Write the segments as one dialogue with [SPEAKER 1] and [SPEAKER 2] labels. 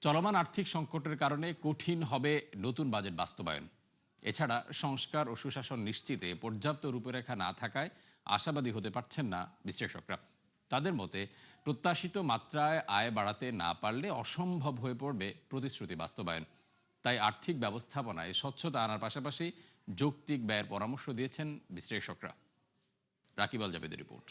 [SPEAKER 1] চলমান আর্থিক সংকটের কারণে কঠিন হবে নতুন বাজেট বাস্তবায়ন। এছাড়া সংস্কার ও সুশাসন নিশ্চিতে পর্যাপ্ত রূপরেখা না থাকায় আশাবাদী হতে পারছেন না বিশ্লেষকরা। তাদের মতে প্রত্যাশিত মাত্রায় আয় বাড়াতে না পারলে অসম্ভব হয়ে পড়বে প্রতিশ্রুতি বাস্তবায়ন। তাই আর্থিক ব্যবস্থাপনায় স্বচ্ছতা আনার পাশাপাশি যৌক্তিক ব্যয়ের পরামর্শ দিয়েছেন বিশ্লেষকরা। রাকিব আল জাবেদের রিপোর্ট।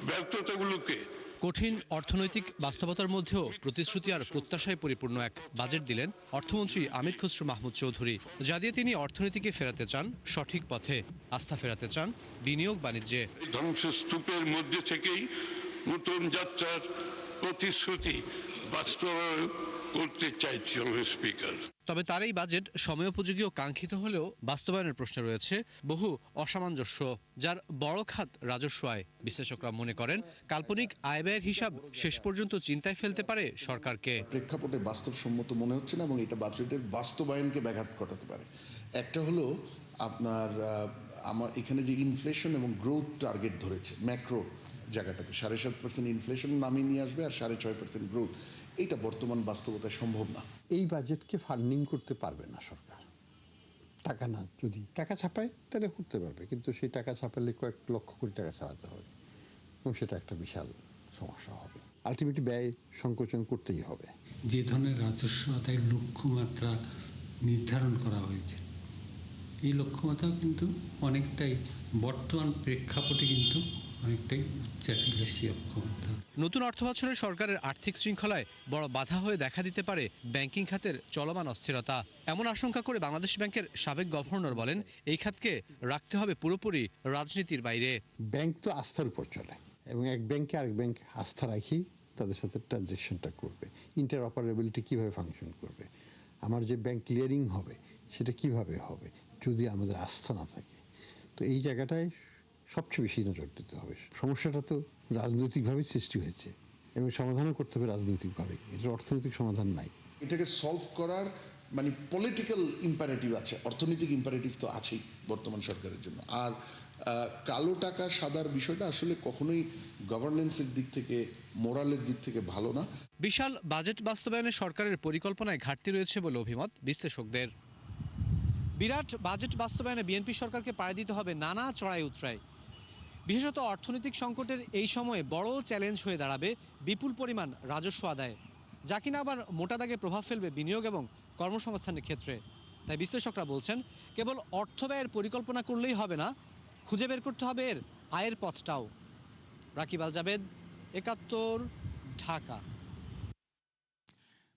[SPEAKER 2] ব্যর্থতাগুলোকে
[SPEAKER 3] কঠিন অর্থনৈতিক বাস্তবতার মধ্যেও প্রতিশ্রুতি আর প্রত্যাশায় পরিপূর্ণ এক বাজেট দিলেন অর্থমন্ত্রী আমির খসরু মাহমুদ চৌধুরী, যা দিয়ে তিনি অর্থনীতিকে ফেরাতে চান সঠিক পথে, আস্থা ফেরাতে চান বিনিয়োগ বাণিজ্যে।
[SPEAKER 2] ধ্বংসস্তূপের মধ্যে থেকেই নতুন যাত্রার প্রতিশ্রুতি বাস্তবায়ন করতে চাইছি স্পিকার।
[SPEAKER 3] তবে তার এই বাজেট সময়োপযোগী ও কাঙ্ক্ষিত হলেও বাস্তবায়নের প্রশ্নে রয়েছে বহু অসামঞ্জস্য, যার বড় খাত রাজস্ব আয়। বিশ্লেষকরা মনে করেন কাল্পনিক আয় ব্যয়ের হিসাব শেষ পর্যন্ত চিন্তায় ফেলতে পারে সরকারকে।
[SPEAKER 4] প্রেক্ষাপটে বাস্তবসম্মত মনে হচ্ছে না এবং এটা বাজেটের বাস্তবায়নকে ব্যাঘাত ঘটাতে পারে। একটা হলো আপনার আমার এখানে যে ইনফ্লেশন এবং গ্রোথ টার্গেট ধরেছে ম্যাক্রো জায়গাটাতে 7.5% ইনফ্লেশন নামিয়ে নিয়ে আসবে আর 6.5% গ্রোথ, এইটা বর্তমান বাস্তবতায় সম্ভব না।
[SPEAKER 5] এই বাজেটকে ফান্ডিং করতে পারবে না সরকার। টাকা না, যদি টাকা ছাপায় তাহলে করতে পারবে, কিন্তু সেই টাকা ছাপালে কয়েক লক্ষ কোটি টাকা ছাপাতে হবে এবং সেটা একটা বিশাল সমস্যা হবে। আলটিমেটলি ব্যয় সংকোচন করতেই হবে।
[SPEAKER 6] যে ধরনের রাজস্ব আদায়ের লক্ষ্যমাত্রা নির্ধারণ করা হয়েছে, এই লক্ষ্যমাত্রা কিন্তু অনেকটাই বর্তমান প্রেক্ষাপটে কিন্তু অনেকটাই বেশি লক্ষ্যমাত্রা।
[SPEAKER 3] নতুন অর্থবছরে সরকারের আর্থিক শৃঙ্খলায় বড় বাধা হয়ে দেখা দিতে পারে ব্যাংকিং খাতের চলমান অস্থিরতা। এমন আশঙ্কা করে বাংলাদেশ ব্যাংকের সাবেক গভর্নর বলেন, এই খাতকে রাখতে হবে পুরোপুরি রাজনীতির বাইরে।
[SPEAKER 5] ব্যাংক তো আস্থার উপর চলে এবং এক ব্যাংকে আরেক ব্যাংক আস্থা রাখি তাদের সাথে ট্রানজ্যাকশনটা করবে। ইন্টার অপারেবিলিটি কীভাবে ফাংশন করবে, আমার যে ব্যাংক ক্লিয়ারিং হবে সেটা কিভাবে হবে যদি আমাদের আস্থা না থাকে। তো এই জায়গাটায় সবচেয়ে বেশি নজর দিতে হবে। সমস্যাটা তো রাজনৈতিকভাবে সৃষ্টি হয়েছে এবং সমাধানও করতে হবে রাজনৈতিকভাবে, এটার অর্থনৈতিক সমাধান নাই।
[SPEAKER 4] এটাকে সলভ করার মানে পলিটিক্যাল ইম্পারেটিভ আছে, অর্থনৈতিক ইম্পারেটিভ তো আছেই বর্তমান সরকারের জন্য। আর কালো টাকা সাদার বিষয়টা আসলে কখনোই গভর্নেন্সের দিক থেকে, মোরালের দিক থেকে ভালো না।
[SPEAKER 3] বিশাল বাজেট বাস্তবায়নে সরকারের পরিকল্পনায় ঘাটতি রয়েছে বলে অভিমত বিশ্লেষকদের। বিরাট বাজেট বাস্তবায়নে বিএনপি সরকারকে পাড়ি দিতে হবে নানা চড়াই উতরাই। বিশেষত অর্থনৈতিক সংকটের এই সময়ে বড় চ্যালেঞ্জ হয়ে দাঁড়াবে বিপুল পরিমাণ রাজস্ব আদায়, যা কিনা আবার মোটা দাগে প্রভাব ফেলবে বিনিয়োগ এবং কর্মসংস্থানের ক্ষেত্রে। তাই বিশ্লেষকরা বলছেন, কেবল অর্থ ব্যয়ের পরিকল্পনা করলেই হবে না, খুঁজে বের করতে হবে এর আয়ের পথটাও। রাকিব আল জাবেদ, ৭১, ঢাকা।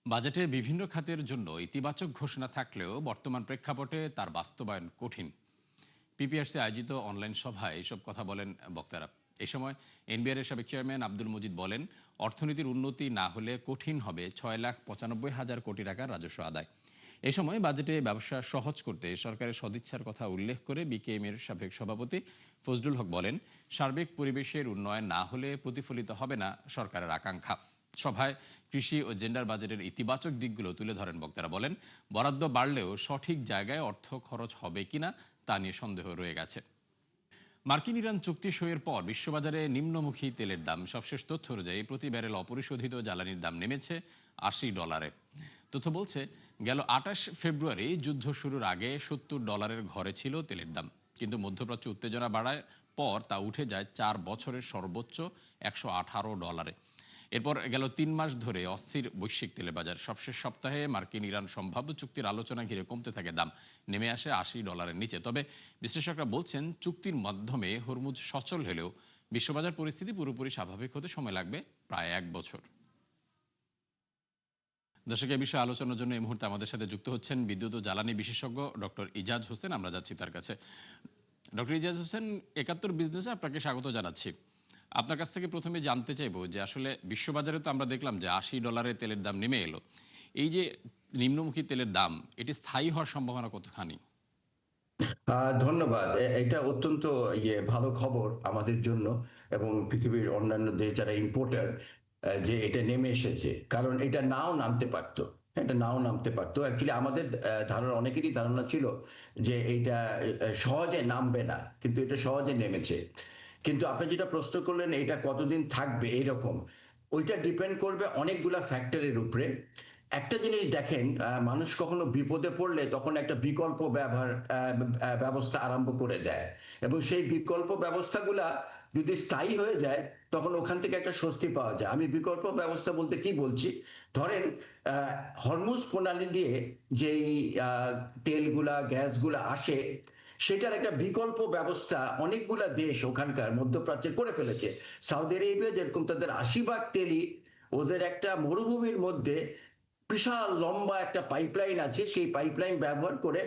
[SPEAKER 1] বাজেটে বিভিন্ন খাতের জন্য ইতিবাচক ঘোষণা থাকলেও বর্তমান প্রেক্ষাপটে তার বাস্তবায়ন কঠিন। পিপিআরসি আয়োজিত অনলাইন সভায় এসব কথা বলেন বক্তারা। এই সময় এনবিআর এর সাবেক চেয়ারম্যান আব্দুল মজিদ বলেন, অর্থনীতির উন্নতি না হলে কঠিন হবে ৬,৯৫,০০০ কোটি টাকার রাজস্ব আদায়। এ সময় বাজেটে ব্যবসা সহজ করতে সরকারের সদিচ্ছার কথা উল্লেখ করে বিকেএম এর সাবেক সভাপতি ফজলুল হক বলেন, সার্বিক পরিবেশের উন্নয়ন না হলে প্রতিফলিত হবে না সরকারের আকাঙ্ক্ষা। সভায় কৃষি ও জেন্ডার বাজেটের ইতিবাচক দিকগুলো তুলে ধরেন বক্তারা। বলেন, বরাদ্দ বাড়লেও সঠিক জায়গায় অর্থ খরচ হবে কিনা তা নিয়ে সন্দেহ রয়ে গেছে। মার্কিন ইরান চুক্তি সইয়ের পর বিশ্ববাজারে নিম্নমুখী তেলের দাম। সবশেষ তথ্য অনুযায়ী প্রতি ব্যারেল অপরিশোধিত জ্বালানির দাম নেমেছে $80। তথ্য বলছে, গেল ২৮ ফেব্রুয়ারি যুদ্ধ শুরুর আগে $70 ঘরে ছিল তেলের দাম, কিন্তু মধ্যপ্রাচ্য উত্তেজনা বাড়ার পর তা উঠে যায় 4 বছরের সর্বোচ্চ $118। এরপর গেল 3 মাস ধরে অস্থির বৈশ্বিক তেলের বাজার। সবশেষ সপ্তাহে মার্কিন ইরান সম্ভাব্য চুক্তির আলোচনা ঘিরে কমতে থাকে দাম, নেমে আসে $80 নিচে। তবে বিশ্লেষকরা বলছেন, চুক্তির মাধ্যমে হরমুজ সচল হলেও বিশ্ববাজার পরিস্থিতি পুরোপুরি স্বাভাবিক হতে সময় লাগবে প্রায় 1 বছর। দর্শক, এই বিষয়ে আলোচনার জন্য এই মুহূর্তে আমাদের সাথে যুক্ত হচ্ছেন বিদ্যুৎ ও জ্বালানি বিশেষজ্ঞ ডক্টর ইজাজ হোসেন। আমরা যাচ্ছি তার কাছে। ডক্টর ইজাজ হোসেন, ৭১ বিজনেসে আপনাকে স্বাগত জানাচ্ছি। আপনার কাছ থেকে প্রথমে জানতে চাইবো যে আসলে বিশ্ববাজারে তো আমরা দেখলাম যে $80 তেলের দাম নেমে এলো। এই যে নিম্নমুখী তেলের দাম, এটি স্থায়ী হওয়ার সম্ভাবনা কতখানি?
[SPEAKER 7] ধন্যবাদ। এটা অত্যন্ত ভালো খবর আমাদের জন্য এবং পৃথিবীর অন্যান্য দেশ যারা ইম্পোর্টার, যে এটা নেমে এসেছে। কারণ এটা নাও নামতে পারতো, এটা নাও নামতে পারতো। অ্যাকচুয়ালি আমাদের ধারণা, অনেকেরই ধারণা ছিল যে এইটা সহজে নামবে না, কিন্তু এটা সহজে নেমেছে। কিন্তু আপনি যেটা প্রশ্ন করলেন, এটা কতদিন থাকবে এইরকম, ওইটা ডিপেন্ড করবে অনেকগুলা ফ্যাক্টরের উপরে। একটা জিনিস দেখেন, মানুষ কখনো বিপদে পড়লে তখন একটা বিকল্প ব্যবস্থা আরম্ভ করে দেয়, এবং সেই বিকল্প ব্যবস্থাগুলা যদি স্থায়ী হয়ে যায় তখন ওখান থেকে একটা স্বস্তি পাওয়া যায়। আমি বিকল্প ব্যবস্থা বলতে কি বলছি, ধরেন হরমুজ প্রণালী দিয়ে যেই তেলগুলা গ্যাসগুলা আসে, সেটার একটা বিকল্প ব্যবস্থা অনেকগুলা দেশ ওখানকার মধ্যপ্রাচ্যে করে ফেলেছে। সৌদি আরবিয়া যেরকম তাদের 80% তেলই ওদের একটা মরুভূমির মধ্যে বিশাল লম্বা একটা পাইপলাইন আছে, সেই পাইপলাইন ব্যবহার করে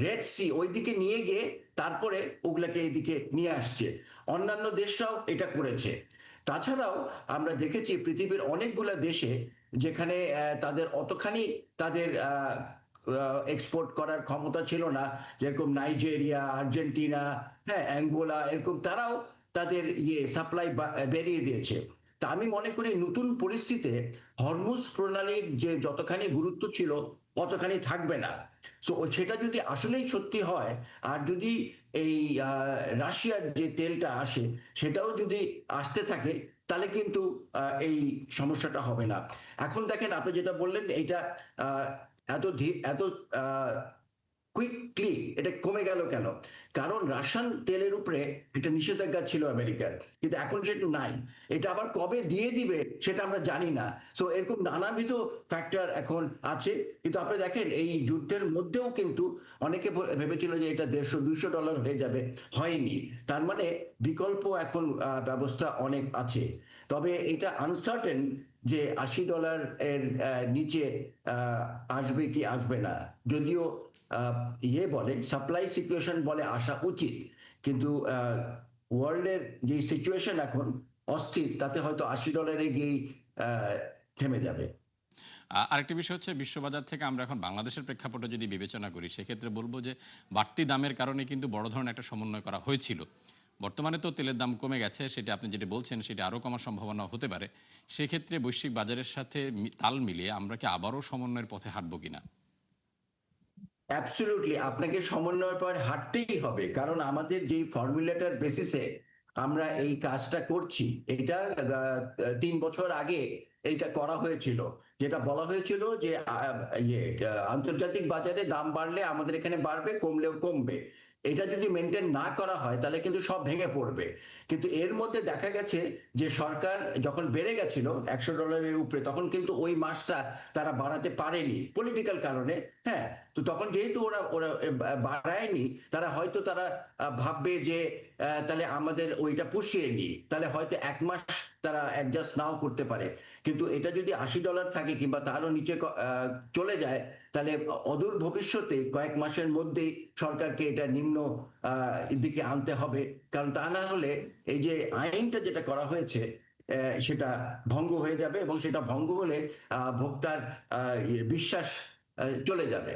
[SPEAKER 7] রেড সি ওইদিকে নিয়ে গিয়ে তারপরে ওগুলাকে এইদিকে নিয়ে আসছে। অন্যান্য দেশরাও এটা করেছে। তাছাড়াও আমরা দেখেছি পৃথিবীর অনেকগুলা দেশে যেখানে তাদের অতখানি তাদের এক্সপোর্ট করার ক্ষমতা ছিল না, যেরকম নাইজেরিয়া, আর্জেন্টিনা, হ্যাঁ, অ্যাঙ্গোলা, এরকম তারাও তাদের সাপ্লাই বেরিয়ে দিয়েছে। তা আমি মনে করি নতুন পরিস্থিতিতে হরমুজ প্রণালীর যে যতখানি গুরুত্ব ছিল অতখানি থাকবে না। সো সেটা যদি আসলেই সত্যি হয়, আর যদি এই রাশিয়ার যে তেলটা আসে সেটাও যদি আসতে থাকে, তাহলে কিন্তু এই সমস্যাটা হবে না। এখন দেখেন, আপনি যেটা বললেন এইটা এত কুইকলি এটা কমে গেল কেন? কারণ রাশিয়ান তেলের উপরে একটা নিষেধাজ্ঞা ছিল আমেরিকার, কিন্তু এখন সেটা নাই। এটা আবার কবে দিয়ে দিবে সেটা আমরা জানি না। সো এরকম নানাবিধ ফ্যাক্টর এখন আছে। কিন্তু আপনি দেখেন এই যুদ্ধের মধ্যেও কিন্তু অনেকে ভেবেছিল যে এটা $150-200 হয়ে যাবে, হয়নি। তার মানে বিকল্প এখন ব্যবস্থা অনেক আছে। তবে এটা আনসার্টেন যে $80 এর নিচে আসবে কি আসবে না। যদিও বলে সাপ্লাই সিচুয়েশন বলে আসা উচিত, কিন্তু ওয়ার্ল্ডের যে সিচুয়েশন এখন অস্থির, তাতে হয়তো $80 গিয়েই থেমে যাবে।
[SPEAKER 1] আরেকটি বিষয় হচ্ছে, বিশ্ববাজার থেকে আমরা এখন বাংলাদেশের প্রেক্ষাপটে যদি বিবেচনা করি, সেক্ষেত্রে বলবো যে বাড়তি দামের কারণে কিন্তু বড় ধরনের একটা সমন্বয় করা হয়েছিল। বর্তমানে তো তেলের দাম কমে গেছে, সেটা আপনি যেটা বলছেন সেটা আরও কমার সম্ভাবনা হতে পারে। সেক্ষেত্রে বৈশ্বিক বাজারের সাথে তাল মিলিয়ে আমরা কি আবারও সমন্বয়ের পথে হাঁটবো কিনা?
[SPEAKER 7] অ্যাবসলিউটলি, আপনাকে সমন্বয়ের পর হাঁটতেই হবে, কারণ আমাদের যেই ফর্মুলাটার বেসিসে আমরা এই কাজটা করছি, এটা 3 বছর আগে এইটা করা হয়েছিল। যেটা বলা হয়েছিল যে আন্তর্জাতিক বাজারে দাম বাড়লে আমাদের এখানে বাড়বে, কমলেও কমবে। এটা যদি মেনটেন না করা হয় তাহলে কিন্তু সব ভেঙে পড়বে। কিন্তু এর মধ্যে দেখা গেছে যে সরকার যখন বেড়ে গেছিল $100 উপরে, তখন কিন্তু ওই মাসটা তারা বাড়াতে পারেনি পলিটিক্যাল কারণে। হ্যাঁ, তো তখন যেহেতু ওরা বাড়ায়নি, তারা হয়তো ভাববে যে তাহলে আমাদের ওইটা পুষিয়ে নি, তাহলে হয়তো 1 মাস তারা অ্যাডজাস্ট নাও করতে পারে। কিন্তু এটা যদি $80 থাকে কিংবা তারও নিচে চলে যায়, তাহলে অদূর ভবিষ্যতে কয়েক মাসের মধ্যেই সরকারকে এটা নিম্ন দিকে আনতে হবে। কারণ তা না হলে এই যে আইনটা যেটা করা হয়েছে সেটা ভঙ্গ হয়ে যাবে, এবং সেটা ভঙ্গ হলে ভোক্তার বিশ্বাস চলে যাবে।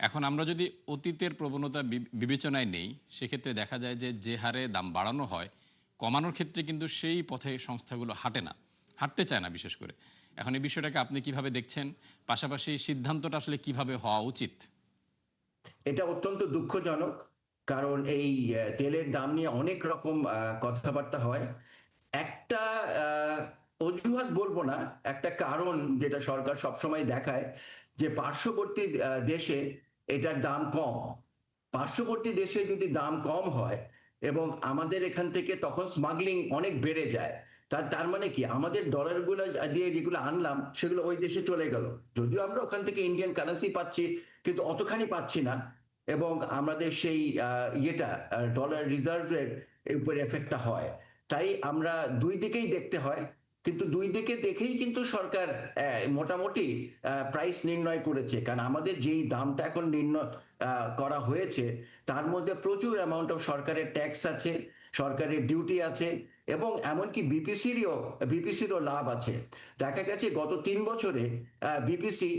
[SPEAKER 1] এখন আমরা যদি অতীতের প্রবণতা বিবেচনায় নেই, সেক্ষেত্রে দেখা যায় যে যে হারে দাম বাড়ানো হয়, কমানোর ক্ষেত্রে কিন্তু সেই পথে সংস্থাগুলো হাঁটতে চায় না বিশেষ করে। এখন এই বিষয়টাকে আপনি কিভাবে দেখছেন? পাশাপাশি সিদ্ধান্তটা আসলে কিভাবে হওয়া উচিত?
[SPEAKER 7] এটা অত্যন্ত দুঃখজনক, কারণ এই তেলের দাম নিয়ে অনেক রকম কথাবার্তা হয়। একটা অজুহাত বলবো না, একটা কারণ যেটা সরকার সবসময় দেখায়, যে পার্শ্ববর্তী দেশে এটার দাম কম। পার্শ্ববর্তী দেশে যদি দাম কম হয় এবং আমাদের এখান থেকে তখন স্মাগলিং অনেক বেড়ে যায়, তার মানে কি, আমাদের ডলারগুলো দিয়ে যেগুলো আনলাম সেগুলো ওই দেশে চলে গেল। যদিও আমরা ওখান থেকে ইন্ডিয়ান কারেন্সি পাচ্ছি, কিন্তু অতখানি পাচ্ছি না, এবং আমাদের সেই ডলার রিজার্ভের উপর এফেক্টটা হয়। তাই আমরা দুই দিকেই দেখতে হয়, কিন্তু দুই দিকে দেখেই কিন্তু সরকার মোটামুটি প্রাইস নির্ণয় করেছে। কারণ আমাদের যেই দামটা এখন নির্ণয় করা হয়েছে, তার মধ্যে প্রচুর অ্যামাউন্ট অফ সরকারের ট্যাক্স আছে, সরকারের ডিউটি আছে, এবং এমনকি বিপিসিরও লাভ আছে। দেখা গেছে গত 3 বছরে বিপিসি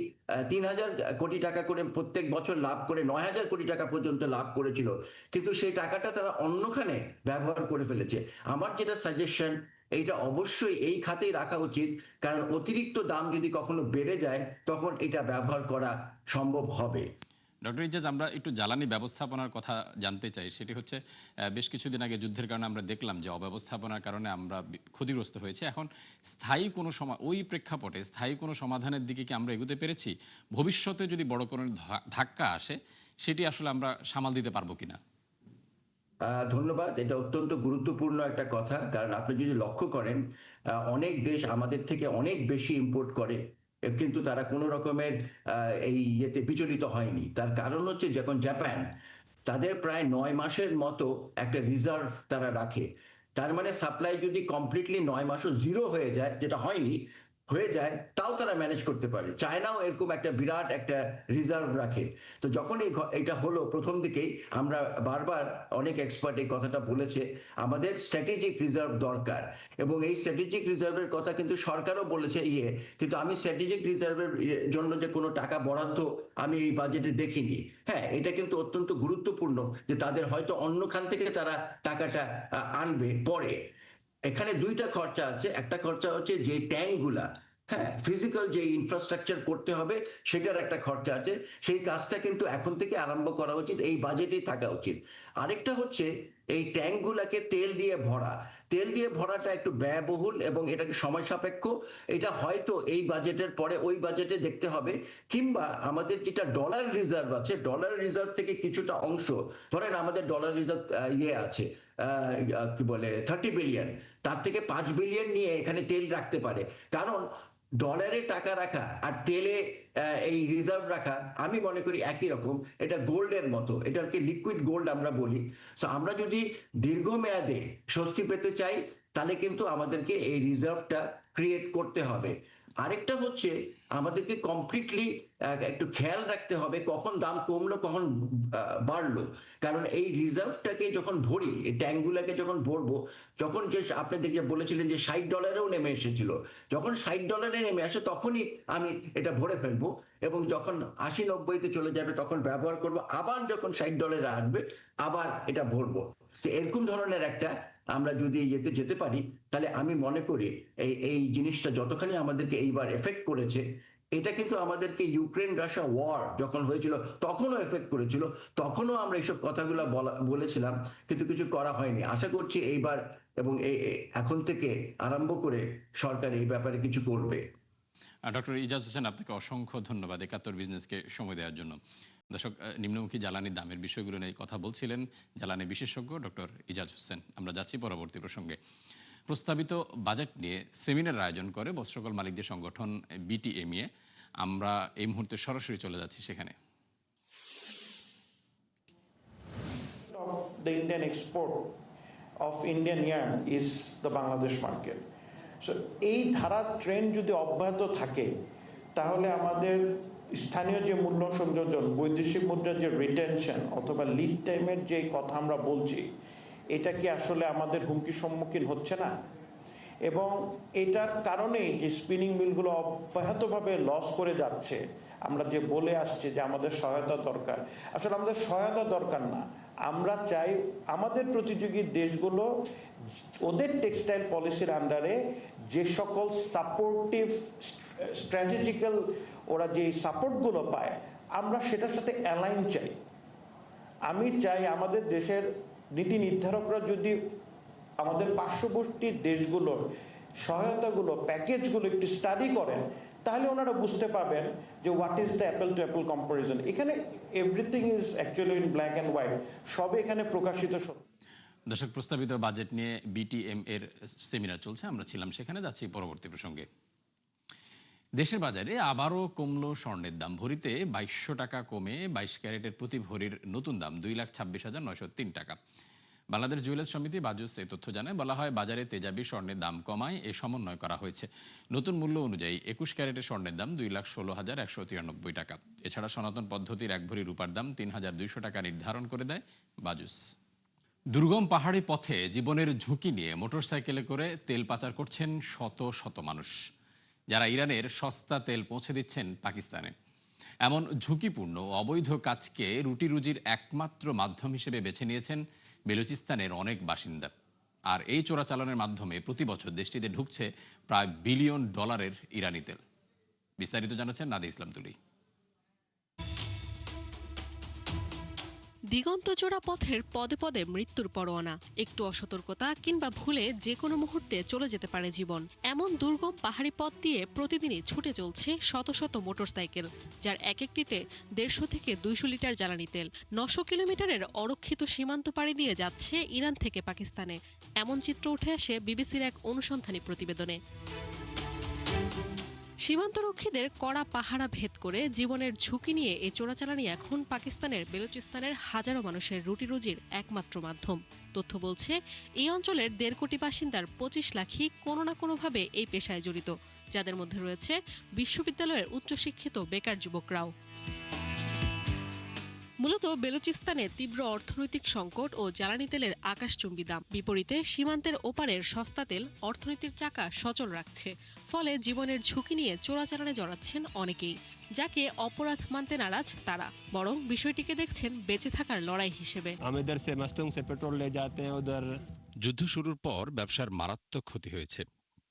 [SPEAKER 7] 3,000 কোটি টাকা করে প্রত্যেক বছর লাভ করে 9,000 কোটি টাকা পর্যন্ত লাভ করেছিল, কিন্তু সেই টাকাটা তারা অন্যখানে ব্যবহার করে ফেলেছে। আমার যেটা সাজেশন, এইটা অবশ্যই এই খাতেই রাখা উচিত, কারণ অতিরিক্ত দাম যদি কখনো বেড়ে যায় তখন এটা ব্যবহার করা সম্ভব হবে।
[SPEAKER 1] ডক্টর ইজাজ, আমরা একটু জ্বালানি ব্যবস্থাপনার কথা জানতে চাই। সেটি হচ্ছে বেশ কিছুদিন আগে যুদ্ধের কারণে আমরা দেখলাম যে অব্যবস্থাপনার কারণে আমরা ক্ষতিগ্রস্ত হয়েছি। এখন স্থায়ী কোনো ওই প্রেক্ষাপটে স্থায়ী কোনো সমাধানের দিকে কি আমরা এগোতে পেরেছি? ভবিষ্যতে যদি বড় কোনো ধাক্কা আসে সেটি আসলে আমরা সামাল দিতে পারবো কিনা?
[SPEAKER 7] ধন্যবাদ। এটা অত্যন্ত গুরুত্বপূর্ণ একটা কথা, কারণ আপনি যদি লক্ষ্য করেন অনেক দেশ আমাদের থেকে অনেক বেশি ইম্পোর্ট করে, কিন্তু তারা কোনো রকমের এই ইয়েতে বিচলিত হয়নি। তার কারণ হচ্ছে যখন জাপান, তাদের প্রায় 9 মাসের মতো একটা রিজার্ভ তারা রাখে। তার মানে সাপ্লাই যদি কমপ্লিটলি 9 মাসও জিরো হয়ে যায়, যেটা হয়নি, হয়ে যায়, তাও তারা ম্যানেজ করতে পারে। চায়নাও এরকম একটা বিরাট একটা রিজার্ভ রাখে। তো যখন এটা হলো প্রথম দিকেই, আমরা বারবার অনেক এক্সপার্ট এই কথাটা বলেছে, আমাদের স্ট্র্যাটেজিক রিজার্ভ দরকার। এবং এই স্ট্র্যাটেজিক রিজার্ভের কথা কিন্তু সরকারও বলেছে কিন্তু আমি স্ট্র্যাটেজিক রিজার্ভের জন্য যে কোনো টাকা বরাদ্দ আমি এই বাজেটে দেখিনি। হ্যাঁ, এটা কিন্তু অত্যন্ত গুরুত্বপূর্ণ যে তাদের হয়তো অন্য খান থেকে তারা টাকাটা আনবে পরে। এখানে দুইটা খরচা আছে। একটা খরচা হচ্ছে যে ট্যাঙ্কগুলা, হ্যাঁ, ফিজিক্যাল যে ইনফ্রাস্ট্রাকচার করতে হবে সেটার একটা খরচা আছে। সেই কাজটা কিন্তু এখন থেকে আরম্ভ করা উচিত, এই বাজেটেই থাকা উচিত। আরেকটা হচ্ছে এই ট্যাঙ্কগুলাকে তেল দিয়ে ভরা। তেল দিয়ে ভরাটা একটু ব্যয়বহুল এবং এটাকে সময় সাপেক্ষ। এটা হয়তো এই বাজেটের পরে ওই বাজেটে দেখতে হবে, কিংবা আমাদের যেটা ডলার রিজার্ভ আছে, ডলার রিজার্ভ থেকে কিছুটা অংশ, ধরেন আমাদের ডলার রিজার্ভ আছে কি বলে 30 বিলিয়ন, তার থেকে 5 বিলিয়ন নিয়ে এখানে তেল রাখতে পারে। কারণ ডলারে টাকা রাখা আর তেলে এই রিজার্ভ রাখা আমি মনে করি একই রকম। এটা গোল্ডের মতো, এটাকে লিকুইড গোল্ড আমরা বলি। সো আমরা যদি দীর্ঘমেয়াদে স্বস্তি পেতে চাই, তাহলে কিন্তু আমাদেরকে এই রিজার্ভটা ক্রিয়েট করতে হবে। আরেকটা হচ্ছে আমাদেরকে কমপ্লিটলি একটু খেয়াল রাখতে হবে কখন দাম কমলো কখন বাড়লো। কারণ এই রিজার্ভটাকে যখন ভরি, এই ট্যাঙ্কগুলোকে যখন ভরবো, যখন যে আপনি দেখে বলেছিলেন যে $60 নেমে এসেছিল, যখন $60 নেমে আসে তখনই আমি এটা ভরে ফেলবো, এবং যখন 80-90-তে চলে যাবে তখন ব্যবহার করব, আবার যখন $60 আসবে আবার এটা ভরবো। তো এরকম ধরনের একটা আমরা যদি ইয়েতে যেতে পারি, তাহলে আমি মনে করি এই জিনিসটা যতখানি আমাদেরকে এইবার এফেক্ট করেছে, এটা কিন্তু আমাদেরকে ইউক্রেন রাশিয়া ওয়ার যখন হয়েছিল তখনও এফেক্ট করেছিল। তখনও আমরা এইসব কথাগুলো বলেছিলাম, কিন্তু কিছু করা হয়নি। আশা করছি এইবার এবং এখন থেকে আরম্ভ করে সরকার এই ব্যাপারে কিছু করবে।
[SPEAKER 1] ডক্টর ইজাজ হোসেন, আপনাকে অসংখ্য ধন্যবাদ একাত্তর বিজনেসকে সময় দেওয়ার জন্য। দর্শক, নিম্নমুখী জ্বালানির দামের বিষয়গুলো নিয়ে কথা বলছিলেন জ্বালানি বিশেষজ্ঞ ডক্টর ইজাজ হোসেন। আমরা যাচ্ছি পরবর্তী প্রসঙ্গে। প্রস্তাবিত বাজেট নিয়ে সেমিনার আয়োজন করে বস্ত্রকল মালিকদের সংগঠন বিটিএমইএ। আমরা এই মুহূর্তে সরাসরি চলে যাচ্ছি সেখানে।
[SPEAKER 8] The Indian export of Indian yarn is the Bangladesh market. So এই ধারার ট্রেন্ড যদি অব্যাহত থাকে, তাহলে আমাদের স্থানীয় যে মূল্য সংযোজন, বৈদেশিক মুদ্রার যে রিটেনশন অথবা লিড টাইমের যে কথা আমরা বলছি, এটা কি আসলে আমাদের হুমকির সম্মুখীন হচ্ছে না? এবং এটার কারণেই যে স্পিনিং মিলগুলো অব্যাহতভাবে লস করে যাচ্ছে, আমরা যে বলে আসছে যে আমাদের সহায়তা দরকার, আসলে আমাদের সহায়তা দরকার না। আমরা চাই আমাদের প্রতিযোগী দেশগুলো ওদের টেক্সটাইল পলিসির আন্ডারে যে সকল সাপোর্টিভ স্ট্র্যাটেজিক্যাল ওরা যে সাপোর্টগুলো পায়, আমরা সেটার সাথে অ্যালাইন চাই। আমি চাই আমাদের দেশের নীতি নির্ধারকরা যদি আমাদের পার্শ্ববর্তী দেশগুলোর সহায়তাগুলো, প্যাকেজগুলো একটু স্টাডি করেন, তাহলে ওনারা বুঝতে পাবেন যে what is the apple to apple comparison. এখানে everything is actually in black and white, সবে এখানে প্রকাশিত সত্য।
[SPEAKER 1] দর্শক, প্রস্তাবিত বাজেট নিয়ে বিটিএম এর সেমিনার চলছে, আমরা ছিলাম সেখানে। যাচ্ছি পরবর্তী প্রসঙ্গে। দেশের বাজারে আবারও কমলো স্বর্ণের দাম। ভরিতে 2200 টাকা কমে 22 ক্যারেটের প্রতি ভরির নতুন দাম 2,26,903 টাকা। বাংলাদেশ জুয়েলার্স সমিতি বাজুস এই তথ্য জানায়। বলা হয়, বাজারে তেজাবি স্বর্ণের দাম কমায় এ সমন্বয় করা হয়েছে। নতুন মূল্য অনুযায়ী 21 ক্যারেটের স্বর্ণের দাম 2,16,193 টাকা। এছাড়া সনাতন পদ্ধতির 1 ভরি রূপার দাম 3,200 টাকা নির্ধারণ করে দেয় বাজুস। দুর্গম পাহাড়ি পথে জীবনের ঝুঁকি নিয়ে মোটরসাইকেলে করে তেল পাচার করছেন শত শত মানুষ, যারা ইরানের সস্তা তেল পৌঁছে দিচ্ছেন পাকিস্তানে। এমন ঝুঁকিপূর্ণ অবৈধ কাজকে রুটি রুজির একমাত্র মাধ্যম হিসেবে বেছে নিয়েছেন বেলুচিস্তানের অনেক বাসিন্দা। আর এই চোরাচালানের মাধ্যমে প্রতি বছর দেশটিতে ঢুকছে প্রায় $1 বিলিয়ন ইরানি তেল। বিস্তারিত জানাচ্ছেন নাদি ইসলাম তুলি।
[SPEAKER 9] দিগন্তজোড়া পথের পদে পদে মৃত্যুর পরোয়ানা, একটু অসতর্কতা কিংবা ভুলে যে কোনো মুহূর্তে চলে যেতে পারে জীবন। এমন দুর্গম পাহাড়ি পথ দিয়ে প্রতিদিনই ছুটে চলছে শত শত মোটরসাইকেল, যার এক একটিতে 150 থেকে 200 লিটার জ্বালানি তেল। 900 কিলোমিটারের অরক্ষিত সীমান্ত পাড়ি দিয়ে যাচ্ছে ইরান থেকে পাকিস্তানে। এমন চিত্র উঠে আসে বিবিসির এক অনুসন্ধানী প্রতিবেদনে। সীমান্তরক্ষীদের কড়া পাহারা ভেদ করে জীবনের ঝুঁকি নিয়ে এই চোরাচালানি এখন পাকিস্তানের বেলুচিস্তানের হাজারো মানুষের রুটি রুজির একমাত্র মাধ্যম। তথ্য বলছে, এই অঞ্চলের 1.5 কোটি বাসিন্দার 25 লাখই কোনো না কোনোভাবে এই পেশায় জড়িত, যাদের মধ্যে রয়েছে বিশ্ববিদ্যালয়ের উচ্চশিক্ষিত বেকার যুবকরাও। মূলত বেলুচিস্তানে তীব্র অর্থনৈতিক সংকট ও জ্বালানি তেলের আকাশচুম্বী দাম, বিপরীতে সীমান্তের ওপারের সস্তা তেল অর্থনীতির চাকা সচল রাখছে। ফলে জীবনের ঝুঁকি নিয়ে চোরাচালানে জড়াচ্ছেন অনেকেই, যাকে অপরাধ মানতে নারাজ তারা, বরং বিষয়টিকে দেখছেন বেঁচে থাকার লড়াই হিসেবে।
[SPEAKER 1] যুদ্ধ শুরুর পর ব্যবসার মারাত্মক ক্ষতি হয়েছে।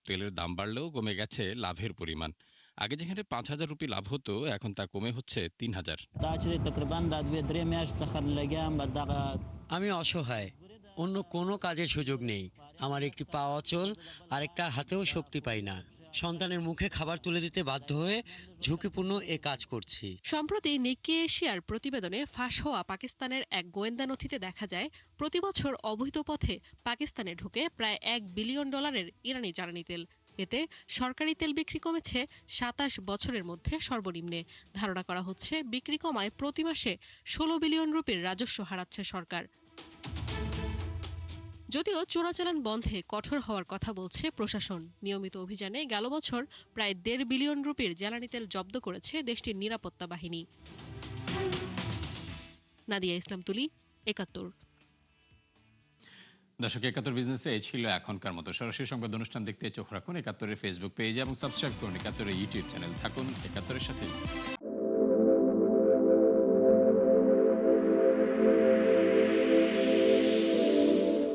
[SPEAKER 1] তেলের দাম বাড়লেও কমে গেছে লাভের পরিমাণ। আগে যেখানে 5,000 রুপি লাভ হতো, এখন তা কমে হচ্ছে 3,000।
[SPEAKER 10] আমি অসহায়, অন্য কোনো কাজের সুযোগ নেই। আমার একটি পা অচল, আরেকটা হাতেও শক্তি পাই না। সন্তানের মুখে খাবার তুলে দিতে বাধ্য হয়ে ঝুঁকিপূর্ণ এ কাজ করছি।
[SPEAKER 9] সম্প্রতি নিক্কি এশিয়ার প্রতিবেদনে ফাঁস হওয়া পাকিস্তানের এক গোয়েন্দা নথিতে দেখা যায়, প্রতি বছর অবৈধ পথে পাকিস্তানে ঢুকে প্রায় $1 বিলিয়ন ইরানি জ্বালানি তেল। এতে সরকারি তেল বিক্রি কমেছে 27 বছরের মধ্যে সর্বনিম্নে। ধারণা করা হচ্ছে, বিক্রি কমায় প্রতি মাসে 16 বিলিয়ন রুপির রাজস্ব হারাচ্ছে সরকার। যদিও চোরাচালান বন্ধে কঠোর হওয়ার কথা বলছে প্রশাসন। নিয়মিত অভিযানে গেল বছর প্রায় 1.5 বিলিয়ন রুপির জ্বালানি তেল জব্দ করেছে দেশটির নিরাপত্তা বাহিনী। নাদিয়া ইসলাম তুলি, 71।
[SPEAKER 1] দর্শক, 71 বিজনেসে এই ছিল এখনকার মতো। সরাসরি সংবাদ অনুষ্ঠান দেখতে চোখ রাখুন 71-এর ফেসবুক পেজে এবং সাবস্ক্রাইব করুন 71-এর ইউটিউব চ্যানেল। থাকুন 71-এর সাথে।